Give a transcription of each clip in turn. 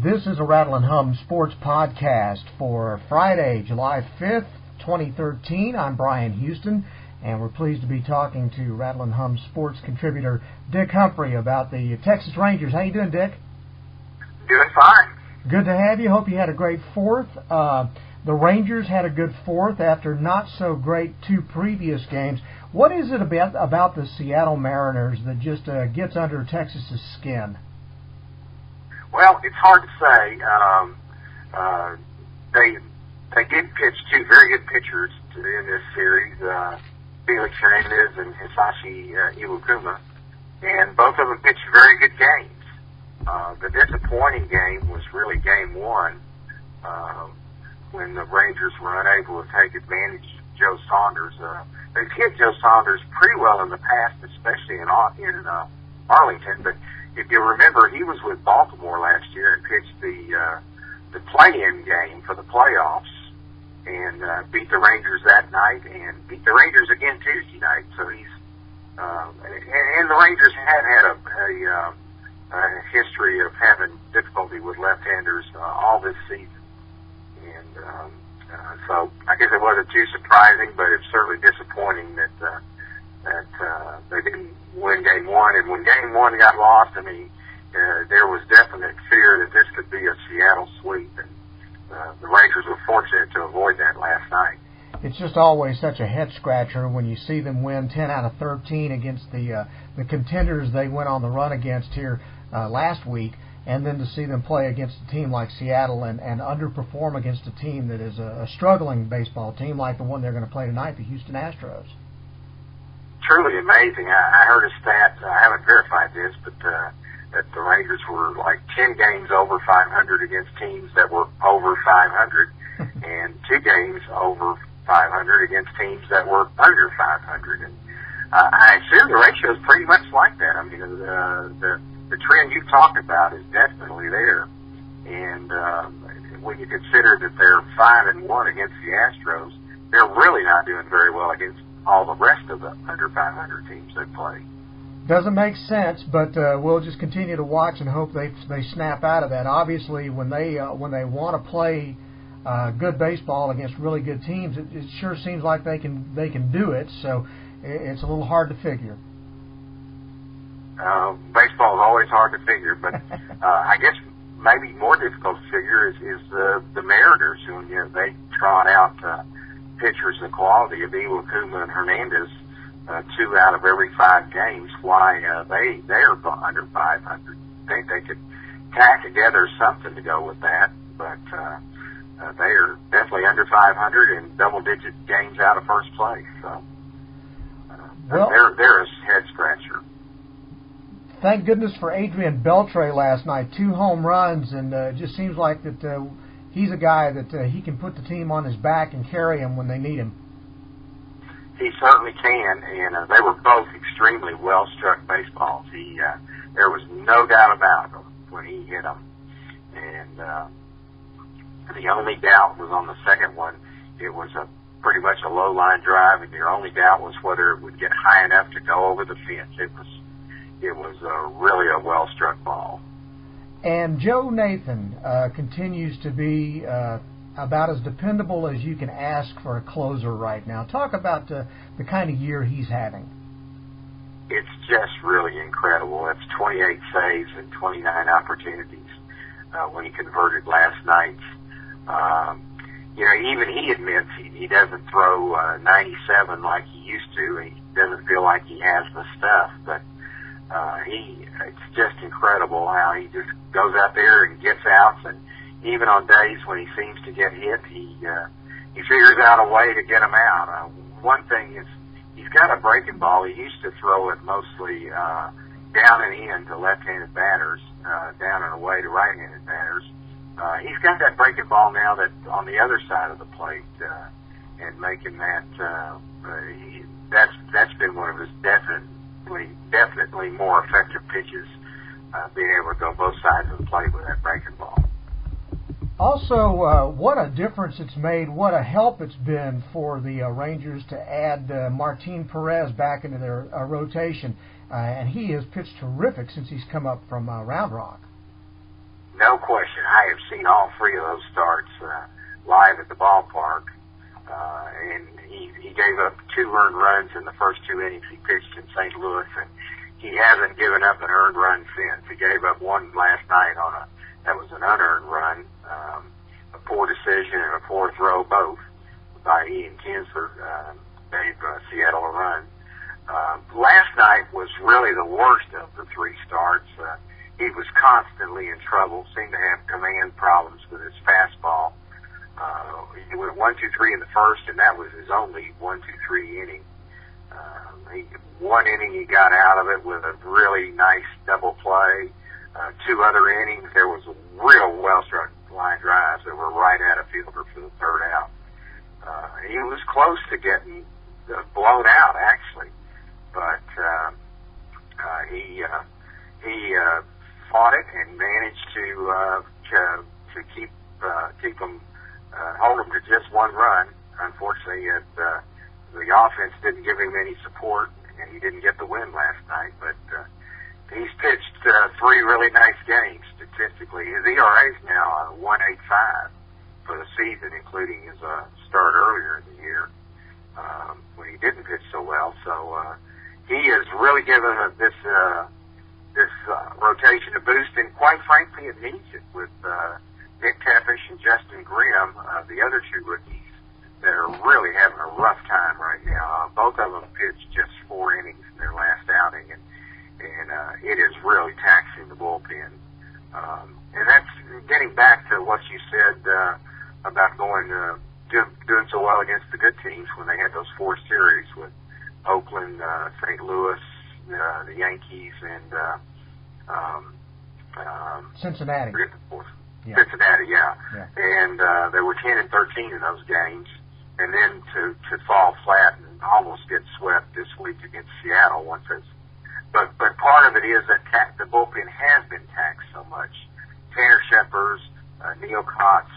This is a Rattle and Hum Sports Podcast for Friday, July 5th, 2013. I'm Bryan Houston, and we're pleased to be talking to Rattle and Hum Sports contributor Dic Humphrey about the Texas Rangers. How you doing, Dic? Doing fine. Good to have you. Hope you had a great fourth. The Rangers had a good fourth after not so great two previous games. What is it about the Seattle Mariners that just gets under Texas's skin? Well, it's hard to say. They did pitch two very good pitchers in this series, Felix Hernandez and Hisashi Iwakuma, and both of them pitched very good games. The disappointing game was really Game 1, when the Rangers were unable to take advantage of Joe Saunders. They've hit Joe Saunders pretty well in the past, especially in Arlington, but if you remember, he was with Baltimore last year and pitched the play-in game for the playoffs and beat the Rangers that night and beat the Rangers again Tuesday night. So he's and the Rangers had a history of having difficulty with left-handers all this season, and so I guess it wasn't too surprising, but it's certainly disappointing that they didn't win Game 1. And when Game 1 got lost, I mean, there was definite fear that this could be a Seattle sweep, and the Rangers were fortunate to avoid that last night. It's just always such a head-scratcher when you see them win 10 out of 13 against the contenders they went on the run against here last week, and then to see them play against a team like Seattle and underperform against a team that is a struggling baseball team like the one they're going to play tonight, the Houston Astros. Truly amazing. I heard a stat, I haven't verified this, but that the Rangers were like 10 games over 500 against teams that were over 500 and 2 games over 500 against teams that were under 500. And I assume the ratio is pretty much like that. I mean, the trend you've talked about is definitely there. And when you consider that they're 5-1 against the Astros, they're really not doing very well against all the rest of the under 500 teams they play. Doesn't make sense, but we'll just continue to watch and hope they snap out of that. Obviously, when they want to play good baseball against really good teams, it sure seems like they can do it. So it's a little hard to figure. Baseball is always hard to figure, but I guess maybe more difficult to figure is the Mariners, who they trot out pitchers the quality of Iwakuma and Hernandez 2 out of every 5 games. Why they're under 500? I think they could tack together something to go with that, but they are definitely under 500 and double-digit games out of first place. So they're a head-scratcher. Thank goodness for Adrian Beltre last night. 2 home runs, and it just seems like that he's a guy that he can put the team on his back and carry him when they need him. He certainly can, and they were both extremely well-struck baseballs. There was no doubt about him when he hit them. And the only doubt was on the second one. It was pretty much a low-line drive, and your only doubt was whether it would get high enough to go over the fence. It was really a well-struck ball. And Joe Nathan continues to be about as dependable as you can ask for a closer right now. Talk about the kind of year he's having. It's just really incredible. It's 28 saves and 29 opportunities when he converted last night. Even he admits he doesn't throw 97 like he used to. He doesn't feel like he has the stuff, but it's just incredible how he just goes out there and gets outs, and even on days when he seems to get hit, he figures out a way to get them out. One thing is he's got a breaking ball. He used to throw it mostly down and in to left-handed batters, down and away to right-handed batters. He's got that breaking ball now that on the other side of the plate, and making that that's been one of his definitely more effective pitches, being able to go both sides of the plate with that breaking ball. Also, what a difference it's made, what a help it's been for the Rangers to add Martin Perez back into their rotation. And he has pitched terrific since he's come up from Round Rock. no question. I have seen all three of those starts live at the ballpark, and he gave up 2 earned runs in the first 2 innings he pitched in St. Louis, and he hasn't given up an earned run since. He gave up one last night that was an unearned run, a poor decision and a poor throw, both by Ian Kinsler, gave Seattle a run. Last night was really the worst of the 3 starts. He was constantly in trouble, seemed to have command problems with his fastball. He went 1-2-3 in the first, and that was his only 1-2-3 inning. One inning he got out of it with a really nice double play. 2 other innings, there was real well-struck line drives that were right at a fielder for the 3rd out. He was close to getting blown out, actually, but he fought it and managed to keep them hold them to just 1 run. Unfortunately, the offense didn't give him any support, and he didn't get the win last night. But he's pitched 3 really nice games statistically. His ERA is now 1.85 for the season, including his start earlier in the year when he didn't pitch so well. So he has really given this rotation a boost, and quite frankly, it needs it with Nick Tepish and Justin Grimm, the other 2 rookies that are really having a rough time right now. Both of them pitched just 4 innings in their last outing, and it is really taxing the bullpen. And that's getting back to what you said about doing so well against the good teams when they had those 4 series with Oakland, St. Louis, the Yankees, and Cincinnati. Yeah. Cincinnati, yeah. And there were 10 and 13 in those games, and then to fall flat and almost get swept this week against Seattle once it's. But part of it is that the bullpen has been taxed so much. Tanner Shepard, Neil Kotz,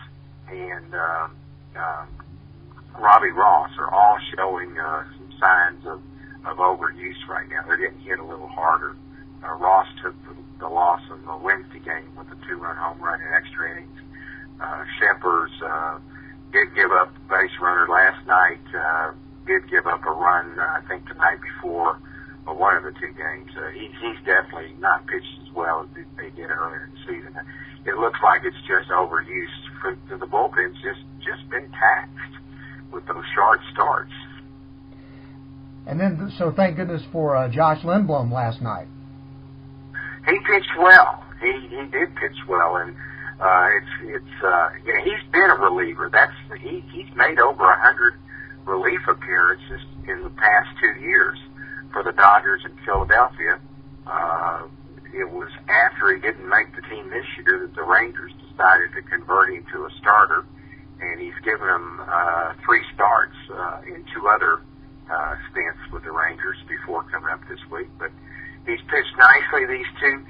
and Robbie Ross are all showing some signs of overuse right now. They're getting hit a little harder. Ross took the loss in the Wednesday game with a 2-run home run in extra innings. Shepard did give up a base runner last night. Did give up a run, I think, the night before, or one of the 2 games. He's definitely not pitched as well as they did earlier in the season. It looks like it's just overuse. The bullpen's just been taxed with those short starts. And then, so thank goodness for Josh Lindblom last night. He pitched well. He did pitch well, and he's been a reliever. He's made over 100 relief appearances in the past 2 years for the Dodgers in Philadelphia. It was after he didn't make the team this year that the Rangers decided to convert him to a starter, and he's given him 3 starts in 2 other stints with the Rangers before coming up this week. But he's pitched nicely these 2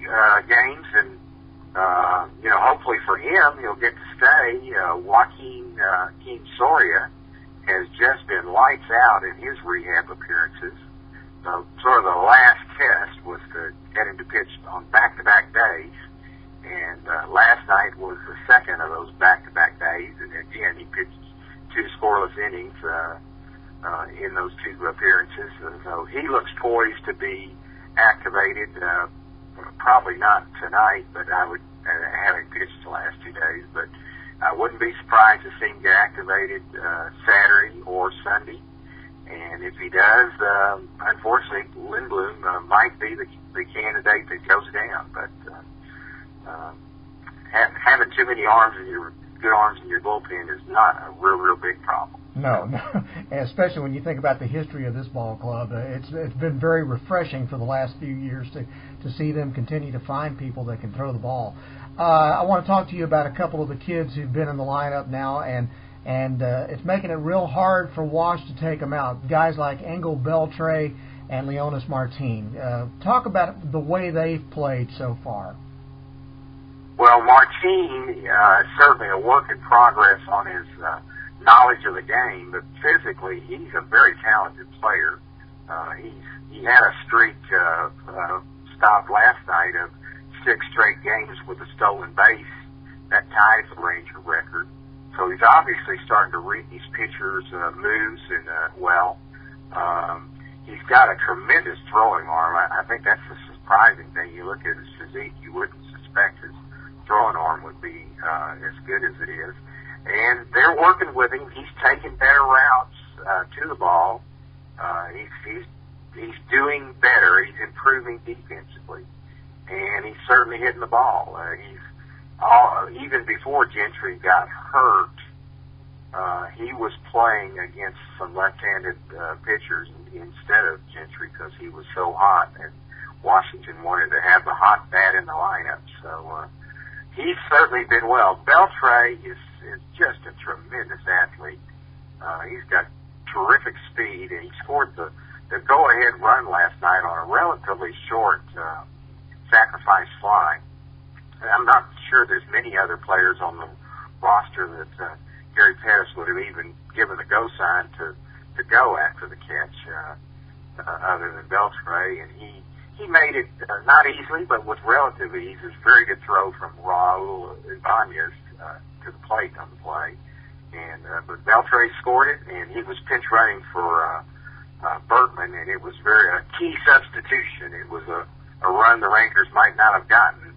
games, and hopefully for him, he'll get to stay. Joaquin Soria has just been lights out in his rehab appearances. So sort of the last test was to get him to pitch on back-to-back days, and last night was the second of those back-to-back days, and again, he pitched 2 scoreless innings in those 2 appearances, and so he looks poised to be activated, probably not tonight, but having pitched the last 2 days, but I wouldn't be surprised to see him get activated Saturday or Sunday. And if he does, unfortunately, Lindblom might be the candidate that goes down. But having too many good arms in your bullpen is not a real big problem. No, and especially when you think about the history of this ball club. It's been very refreshing for the last few years to see them continue to find people that can throw the ball. I want to talk to you about a couple of the kids who've been in the lineup now, and it's making it real hard for Wash to take them out. Guys like Engel Beltre and Leonis Martin. Talk about the way they've played so far. Well, Martin is certainly a work in progress on his knowledge of the game, but physically he's a very talented player. He had a streak stopped last night of 6 straight games with a stolen base. That ties the Ranger record. So he's obviously starting to read these pitchers' moves and well. He's got a tremendous throwing arm. I think that's the surprising thing. You look at his physique, you wouldn't suspect his throwing arm would be as good as it is. And they're working with him. He's taking better routes to the ball. He's doing better. He's improving defensively, and he's certainly hitting the ball. Even before Gentry got hurt, he was playing against some left-handed pitchers instead of Gentry because he was so hot, and Washington wanted to have the hot bat in the lineup. So he's certainly been well. Beltre is just a tremendous athlete. He's got terrific speed, and he scored the go-ahead run last night on a relatively short sacrifice fly. I'm not sure there's many other players on the roster that Gary Pettis would have even given the go sign to go after the catch, other than Beltre, and he made it not easily, but with relative ease. It's a very good throw from Raul Ibanez to the plate on the play, and but Beltre scored it, and he was pinch running for Bergman, and it was a key substitution. It was a run the Rangers might not have gotten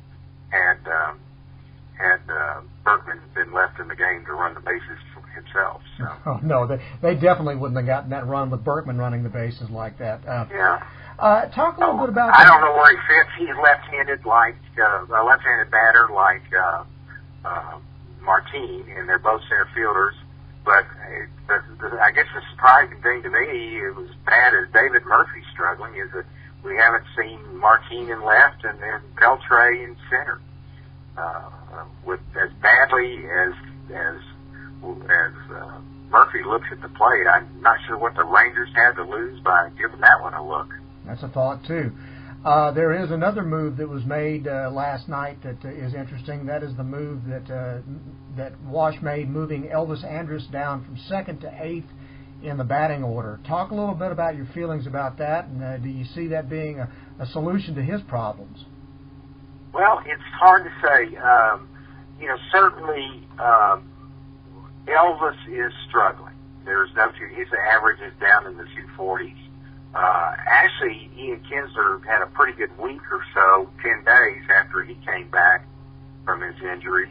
had Bergman been left in the game to run the bases for himself. So. Oh, no, they definitely wouldn't have gotten that run with Bergman running the bases like that. Yeah. Talk a little bit about. I don't know where he fits. He's left-handed, like a left-handed batter, like Martin, and they're both center fielders. But I guess the surprising thing to me, it was bad as David Murphy's struggling, is that we haven't seen Martin in left and then Beltre in center. With as badly as Murphy looks at the plate, I'm not sure what the Rangers had to lose by giving that one a look. That's a thought too. There is another move that was made last night that is interesting. That is the move that Wash made, moving Elvis Andrus down from 2nd to 8th in the batting order. Talk a little bit about your feelings about that, and do you see that being a solution to his problems? Well, it's hard to say. Certainly Elvis is struggling. There's no two. His average is down in the 240s. Actually, Ian Kinsler had a pretty good week or so, 10 days after he came back from his injury,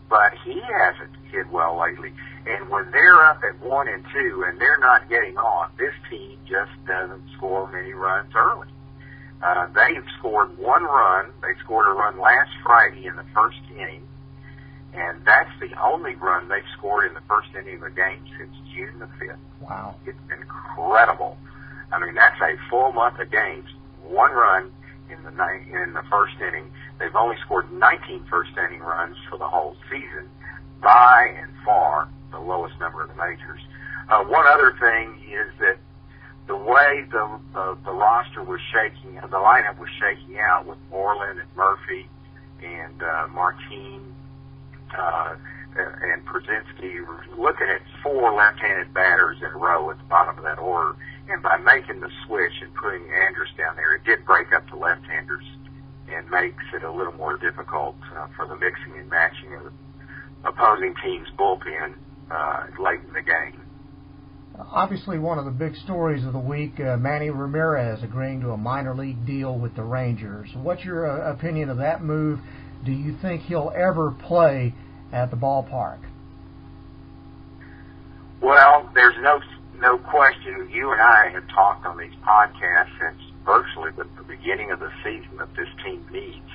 but he hasn't hit well lately. And when they're up at 1 and 2 and they're not getting on, this team just doesn't score many runs early. They've scored one run. They scored a run last Friday in the first inning, and that's the only run they've scored in the first inning of a game since June the 5th. Wow. It's incredible. I mean, that's a full month of games. One run in the first inning. They've only scored 19 first-inning runs for the whole season, by and far the lowest number of the majors. One other thing is that the way the roster was shaking, the lineup was shaking out with Moreland and Murphy and Martin and Brzezinski, looking at 4 left-handed batters in a row at the bottom of that order. And by making the switch and putting Andrus down there, it did break up the left-handers and makes it a little more difficult for the mixing and matching of the opposing team's bullpen late in the game. Obviously, one of the big stories of the week, Manny Ramirez agreeing to a minor league deal with the Rangers. What's your opinion of that move? Do you think he'll ever play at the ballpark? Well, there's no question. You and I have talked on these podcasts since virtually the beginning of the season that this team needs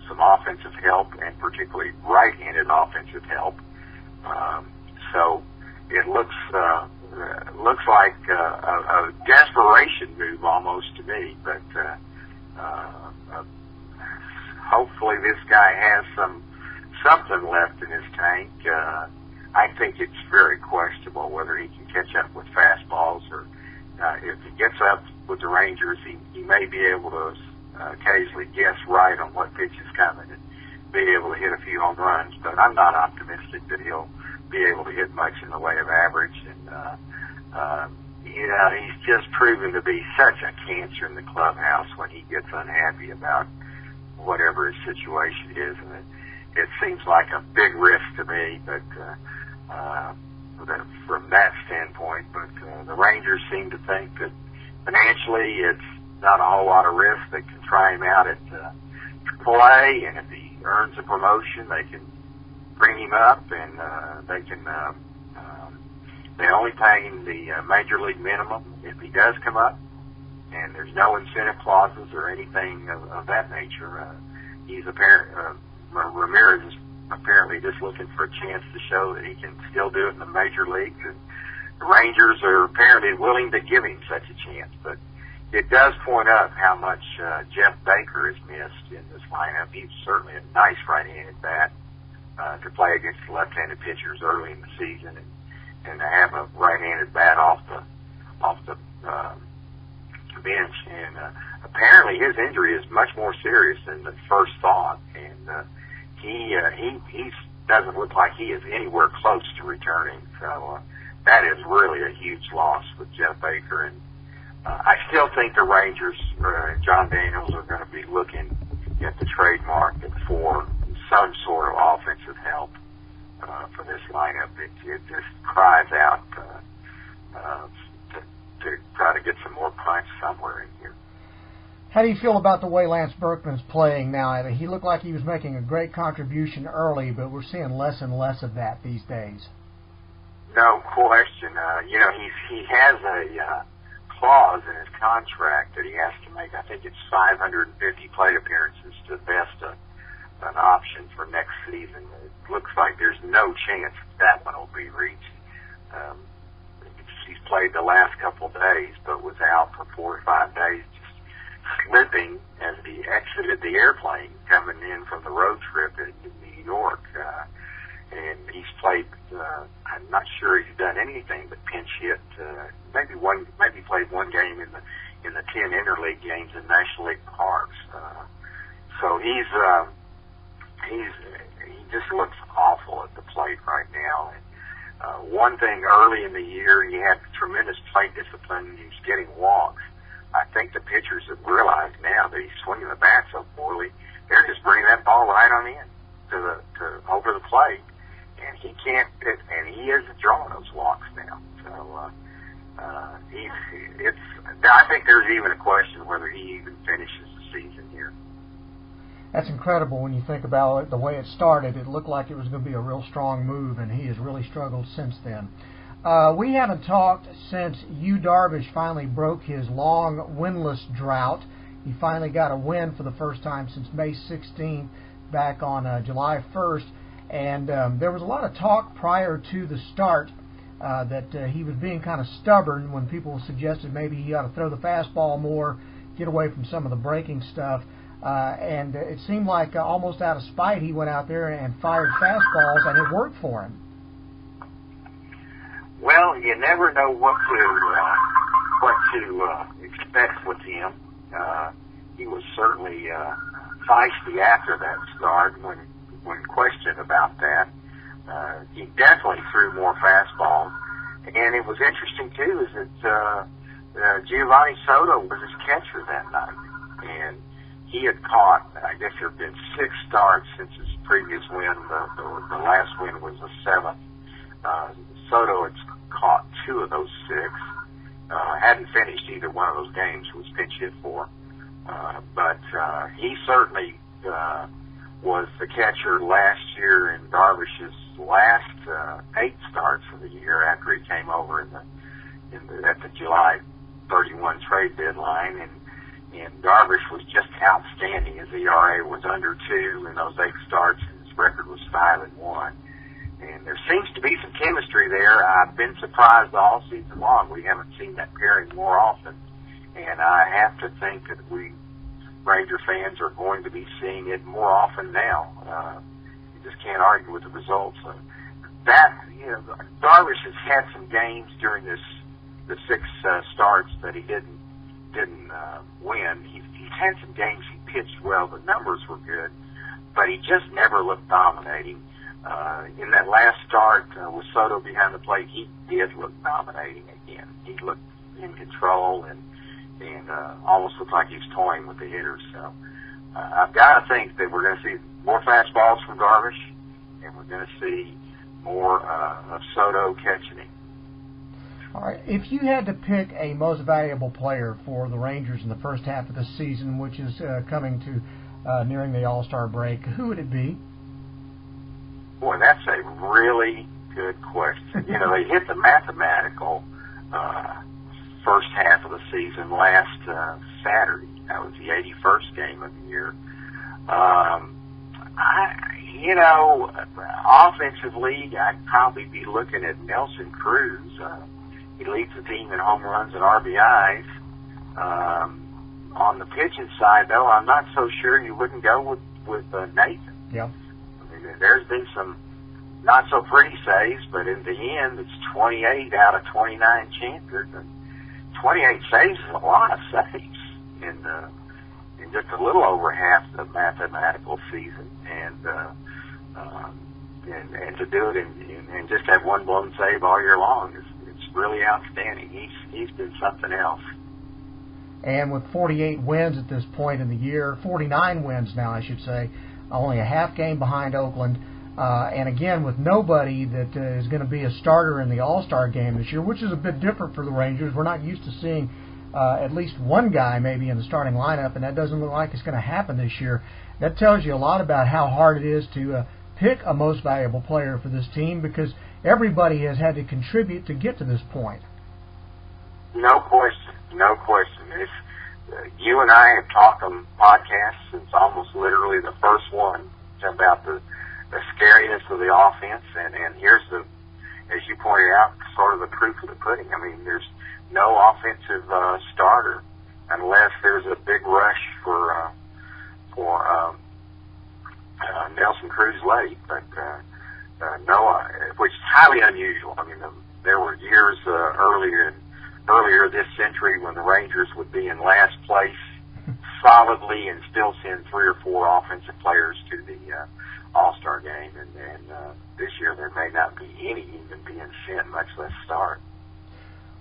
some offensive help, and particularly right-handed offensive help. So it looks like a desperation move almost to me, but hopefully this guy has something left in his tank. I think it's very questionable whether he can catch up with fastballs, or if he gets up with the Rangers, he may be able to occasionally guess right on what pitch is coming and be able to hit a few home runs. But I'm not optimistic that he'll be able to hit much in the way of average. And he's just proven to be such a cancer in the clubhouse when he gets unhappy about whatever his situation is, and it seems like a big risk to me, but from that standpoint. But the Rangers seem to think that financially it's not a whole lot of risk. They can try him out at AAA, and if he earns a promotion, they can bring him up, and they only pay him the major league minimum if he does come up, and there's no incentive clauses or anything of that nature. Ramirez is apparently just looking for a chance to show that he can still do it in the major leagues, and the Rangers are apparently willing to give him such a chance. But it does point out how much Jeff Baker has missed in this lineup. He's certainly a nice right-handed bat to play against left-handed pitchers early in the season, and to have a right-handed bat off the bench. And apparently his injury is much more serious than the first thought, and he doesn't look like he is anywhere close to returning. So that is really a huge loss with Jeff Baker. And I still think the Rangers, John Daniels, are going to be looking at the trade market for some sort of offensive help for this lineup. It just cries out to try to get some more punch somewhere in here. How do you feel about the way Lance Berkman's playing now? He looked like he was making a great contribution early, but we're seeing less and less of that these days. No question. He has a clause in his contract that he has to make. I think it's 550 plate appearances to vest an option for next season. It looks like there's no chance that one will be reached. He's played the last couple of days, but was out for 4 or 5 days, just slipping as he exited the airplane coming in from the road trip in New York. And he's played, I'm not sure he's done anything but pinch hit, maybe played one game in the 10 interleague games in National League Parks. So he just looks awful at the plate right now. And one thing early in the year, he had tremendous plate discipline. He was getting walks. I think the pitchers have realized now that he's swinging the bat so poorly, they're just bringing that ball right on in to over the plate, and he can't. And he isn't drawing those walks now. So I think there's even a question whether he even finishes the season here. That's incredible when you think about it. The way it started, it looked like it was going to be a real strong move, and he has really struggled since then. We haven't talked since Yu Darvish finally broke his long winless drought. He finally got a win for the first time since May 16th, back on July 1st. And there was a lot of talk prior to the start that he was being kind of stubborn when people suggested maybe he ought to throw the fastball more, get away from some of the breaking stuff. And it seemed like almost out of spite he went out there and fired fastballs, and it worked for him. Well, you never know what to expect with him. He was certainly feisty after that start when questioned about that. He definitely threw more fastballs. And it was interesting, too, is that Giovanni Soto was his catcher that night. And he had caught, I guess there have been 6 starts since his previous win. The last win was the 7th. Soto had caught 2 of those 6. Hadn't finished either one of those games, was pinch hit for. But he certainly was the catcher last year in Darvish's last 8 starts of the year after he came over at the July 31 trade deadline. And Darvish was just outstanding. His ERA was under 2 in those 8 starts, and his record was 5-1. And there seems to be some chemistry there. I've been surprised all season long. We haven't seen that pairing more often. And I have to think that we Ranger fans are going to be seeing it more often now. You just can't argue with the results. Darvish has had some games during the 6 starts that he didn't win. He's had some games he pitched well. The numbers were good, but he just never looked dominating. In that last start with Soto behind the plate, he did look dominating again. He looked in control and almost looked like he was toying with the hitters. So I've got to think that we're going to see more fastballs from Darvish, and we're going to see more of Soto catching him. All right. If you had to pick a most valuable player for the Rangers in the first half of the season, which is coming to nearing the All-Star break, who would it be? Boy, that's a really good question. You know, they hit the mathematical first half of the season last Saturday. That was the 81st game of the year. Offensively, I'd probably be looking at Nelson Cruz. He leads the team in home runs and RBIs. On the pitching side, though, I'm not so sure you wouldn't go with Nathan. Yeah. I mean, there's been some not so pretty saves, but in the end, it's 28 out of 29 chances. And 28 saves is a lot of saves in just a little over half the mathematical season, and to do it and just have one blown save all year long it's really outstanding. He's been something else. And with 48 wins at this point in the year, 49 wins now, I should say, only a half game behind Oakland. And again, with nobody that is going to be a starter in the All-Star game this year, which is a bit different for the Rangers. We're not used to seeing at least one guy maybe in the starting lineup, and that doesn't look like it's going to happen this year. That tells you a lot about how hard it is to pick a most valuable player for this team, because everybody has had to contribute to get to this point. No question. No question. You and I have talked on podcasts since almost literally the first one about the scariness of the offense, and here's as you pointed out, sort of the proof of the pudding. I mean, there's no offensive starter unless there's a big rush for Nelson Cruz late, but no, which is highly unusual. I mean, there were years earlier this century when the Rangers would be in last place solidly and still send 3 or 4 offensive players to the All-Star game, and this year there may not be any even being sent, much less start.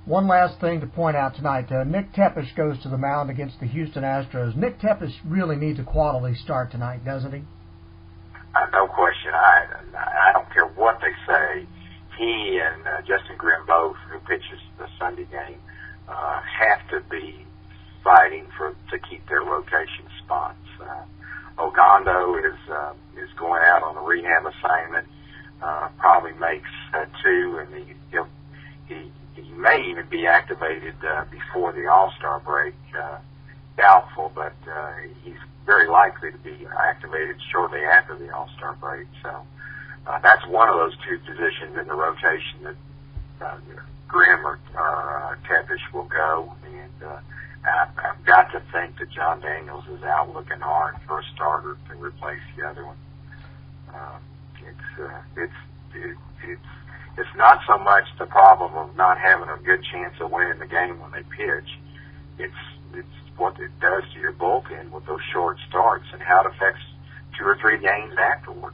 One last thing to point out tonight. Nick Tepesch goes to the mound against the Houston Astros. Nick Tepesch really needs a quality start tonight, doesn't he? No question. I don't care what they say. He and Justin Grimm, both, who pitches the Sunday game, have to be fighting to keep their rotation spots. Ogando is going out on a rehab assignment. Probably makes 2, and he may even be activated before the All-Star break. Doubtful, but he's very likely to be activated shortly after the All-Star break. So that's one of those 2 positions in the rotation that Grimm or Tepesch will go. And I've got to think that John Daniels is out looking hard for a starter to replace the other one. It's not so much the problem of not having a good chance of winning the game when they pitch. It's what it does to your bullpen with those short starts and how it affects 2 or 3 games afterward.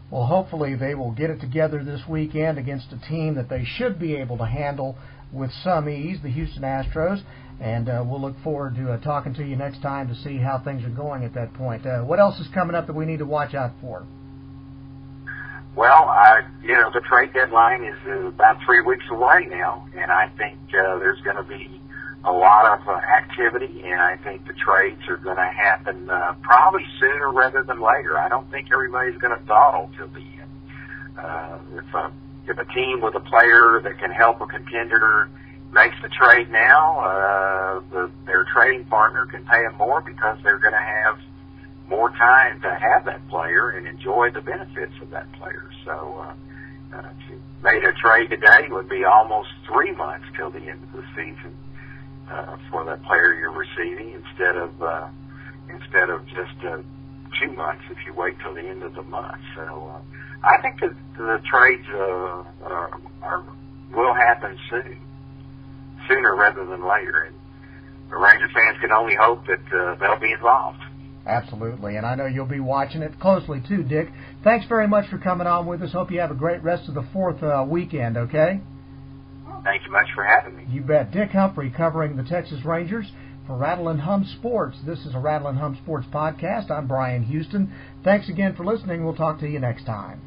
Well, hopefully they will get it together this weekend against a team that they should be able to handle with some ease, the Houston Astros, and we'll look forward to talking to you next time to see how things are going at that point. What else is coming up that we need to watch out for? Well, the trade deadline is about 3 weeks away now, and I think there's going to be a lot of activity, and I think the trades are going to happen probably sooner rather than later. I don't think everybody's going to dawdle till the end. If a team with a player that can help a contender makes the trade now, their trading partner can pay them more because they're going to have more time to have that player and enjoy the benefits of that player. So if you made a trade today, it would be almost 3 months till the end of the season for that player you're receiving instead of just 2 months if you wait till the end of the month. So I think that the trades will happen sooner rather than later, and the Ranger fans can only hope that they'll be involved. Absolutely, and I know you'll be watching it closely too, Dick. Thanks very much for coming on with us. Hope you have a great rest of the 4th weekend, okay? Thank you much for having me. You bet. Dic Humphrey covering the Texas Rangers For Rattle and Hum Sports, this is a Rattle and Hum Sports podcast. I'm Bryan Houston. Thanks again for listening. We'll talk to you next time.